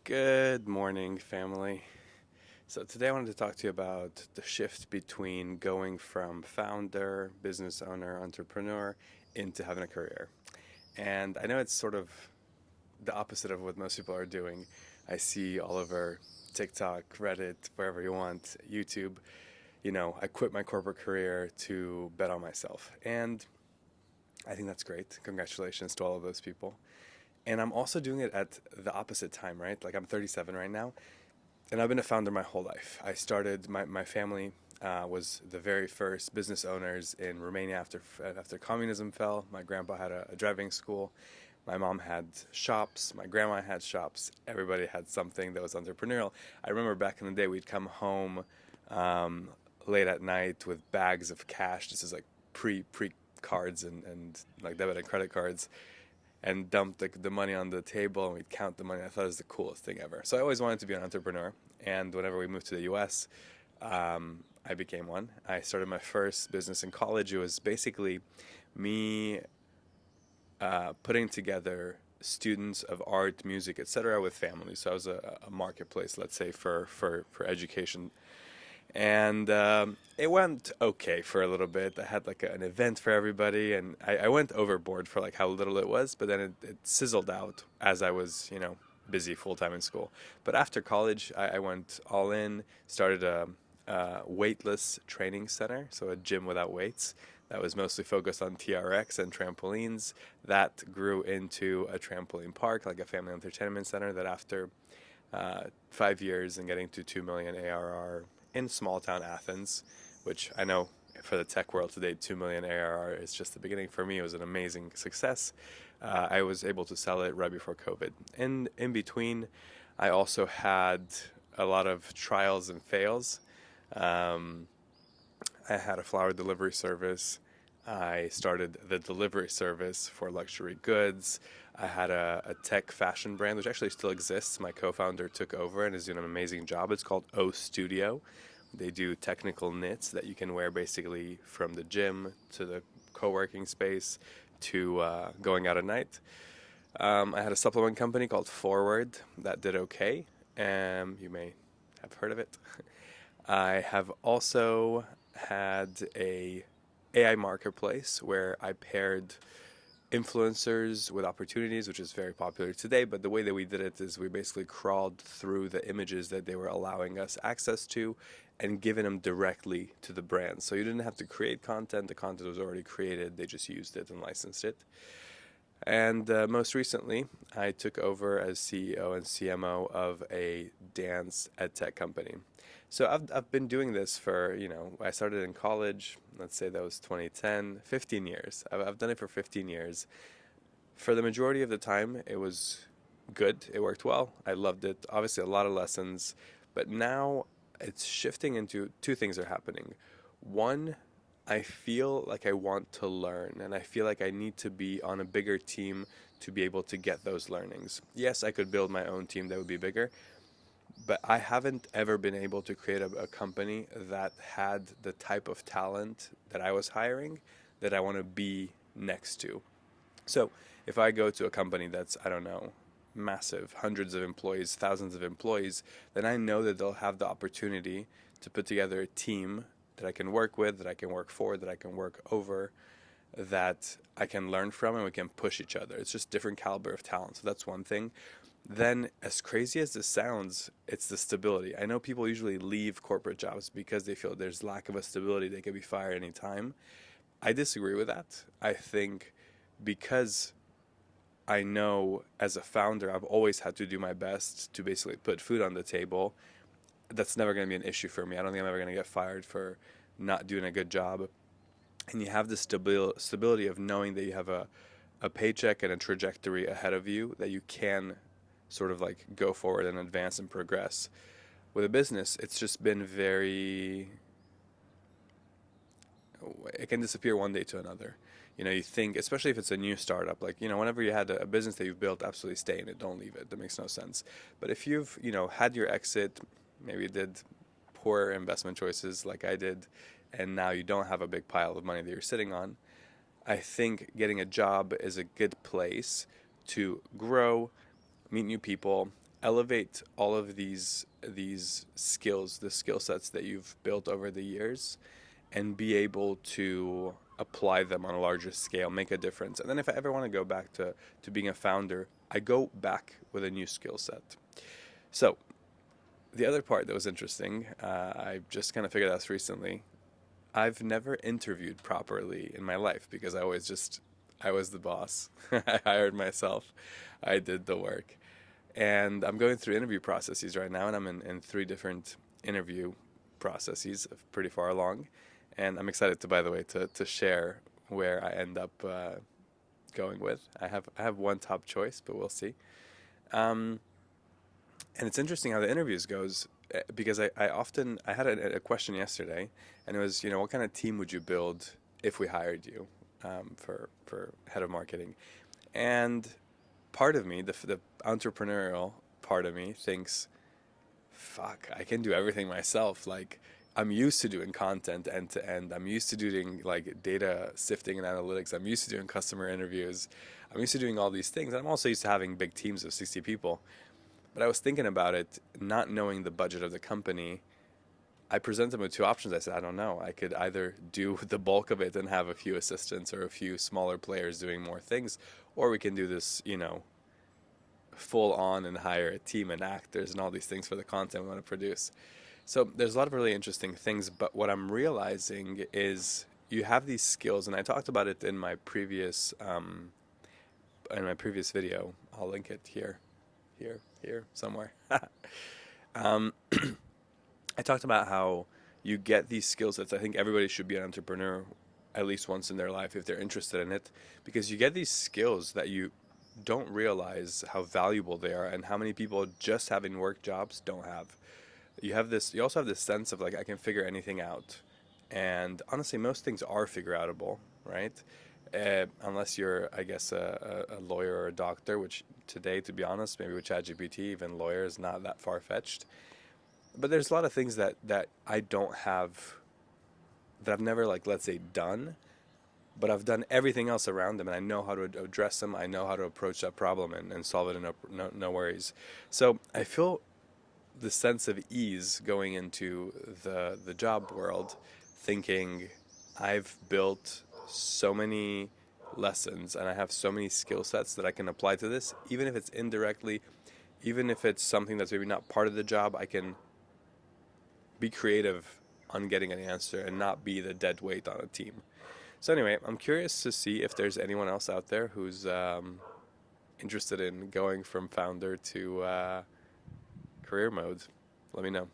Good morning, family. So, today I wanted to talk to you about the shift between going from founder, business owner, entrepreneur into having a career. And I know it's sort of the opposite of what most people are doing. I see all over TikTok, Reddit, wherever you want, YouTube. I quit my corporate career to bet on myself. And I think that's great. Congratulations to all of those people. And I'm also doing it at the opposite time, right? Like I'm 37 right now, and I've been a founder my whole life. I started my family was the very first business owners in Romania after communism fell. My grandpa had a driving school. My mom had shops. My grandma had shops. Everybody had something that was entrepreneurial. I remember back in the day, we'd come home um, late at night with bags of cash. This is like pre cards and like debit and credit cards, and dumped the money on the table, and we'd count the money. I thought it was the coolest thing ever. So I always wanted to be an entrepreneur. And whenever we moved to the US, I became one. I started my first business in college. It was basically me putting together students of art, music, etc., with families. So I was a marketplace, let's say, for education, and it went okay for a little bit. I had like an event for everybody, and I went overboard for like how little it was, but then it sizzled out as I was, busy full time in school. But after college, I went all in, started a weightless training center, so a gym without weights. That was mostly focused on TRX and trampolines. That grew into a trampoline park, like a family entertainment center. That after 5 years and getting to 2 million ARR in small town Athens, which I know for the tech world today, 2 million ARR is just the beginning. For me, it was an amazing success. I was able to sell it right before COVID. And in between, I also had a lot of trials and fails. Um, I had a flower delivery service. I started the delivery service for luxury goods. I had a tech fashion brand, which actually still exists. My co founder took over and is doing an amazing job. It's called O Studio. They do technical knits that you can wear basically from the gym to the co working space to going out at night. I had a supplement company called Forward that did okay. You may have heard of it. I have also had a AI marketplace where I paired influencers with opportunities, which is very popular today. But the way that we did it is we basically crawled through the images that they were allowing us access to and given them directly to the brands. So you didn't have to create content, the content was already created, they just used it and licensed it. And most recently, I took over as CEO and CMO of a dance ed tech company. So I've been doing this for, I started in college, let's say that was 2010, 15 years. I've done it for 15 years. For the majority of the time, it was good. It worked well. I loved it. Obviously, a lot of lessons. But now it's shifting into two things are happening. One, I feel like I want to learn and I feel like I need to be on a bigger team to be able to get those learnings. Yes, I could build my own team that would be bigger, but I haven't ever been able to create a company that had the type of talent that I was hiring that I want to be next to. So if I go to a company that's, I don't know, massive, hundreds of employees, thousands of employees, then I know that they'll have the opportunity to put together a team that I can work with, that I can work for, that I can work over, that I can learn from, and we can push each other. It's just different caliber of talent. So that's one thing. Then, as crazy as this sounds, it's the stability. I know people usually leave corporate jobs because they feel there's lack of a stability, they can be fired anytime. I disagree with that. I think because I know as a founder, I've always had to do my best to basically put food on the table. That's never going to be an issue for me. I don't think I'm ever going to get fired for not doing a good job. And you have the stability of knowing that you have a paycheck and a trajectory ahead of you that you can sort of like go forward and advance and progress. With a business, it's just been very, it can disappear one day to another. You think, especially if it's a new startup, like, whenever you had a business that you've built, absolutely stay in it, don't leave it. That makes no sense. But if you've, had your exit, maybe you did poor investment choices like I did, and now you don't have a big pile of money that you're sitting on, I think getting a job is a good place to grow, meet new people, elevate all of these skills, the skill sets that you've built over the years, and be able to apply them on a larger scale, make a difference. And then if I ever want to go back to being a founder, I go back with a new skill set. So the other part that was interesting, I just kind of figured out this recently. I've never interviewed properly in my life because I was the boss. I hired myself. I did the work. And I'm going through interview processes right now, and I'm in three different interview processes, pretty far along. And I'm excited to, by the way, to share where I end up going with. I have one top choice, but we'll see. Um, and it's interesting how the interviews goes because I had a question yesterday, and it was, what kind of team would you build if we hired you for head of marketing? And part of me, the entrepreneurial part of me, thinks, fuck, I can do everything myself. Like, I'm used to doing content end to end. I'm used to doing like data sifting and analytics. I'm used to doing customer interviews. I'm used to doing all these things. And I'm also used to having big teams of 60 people. But I was thinking about it, not knowing the budget of the company. I presented them with two options. I said, I don't know. I could either do the bulk of it and have a few assistants or a few smaller players doing more things, or we can do this, full on and hire a team and actors and all these things for the content we want to produce. So there's a lot of really interesting things, but what I'm realizing is you have these skills, and I talked about it in my previous video. I'll link it here, somewhere. um, I talked about how you get these skill sets. I think everybody should be an entrepreneur at least once in their life if they're interested in it, because you get these skills that you don't realize how valuable they are and how many people just having work jobs don't have. You also have this sense of like, I can figure anything out. And honestly, most things are figure outable, right? Unless you're, I guess, a lawyer or a doctor, which today, to be honest, maybe with ChatGPT, even lawyer is not that far-fetched. But there's a lot of things that I don't have, that I've never, like, let's say, done, but I've done everything else around them, and I know how to address them. I know how to approach that problem and solve it, and no worries. So I feel the sense of ease going into the job world, thinking I've built so many lessons and I have so many skill sets that I can apply to this, even if it's indirectly, even if it's something that's maybe not part of the job. I can be creative on getting an answer and not be the dead weight on a team. So anyway, I'm curious to see if there's anyone else out there who's interested in going from founder to career mode. Let me know.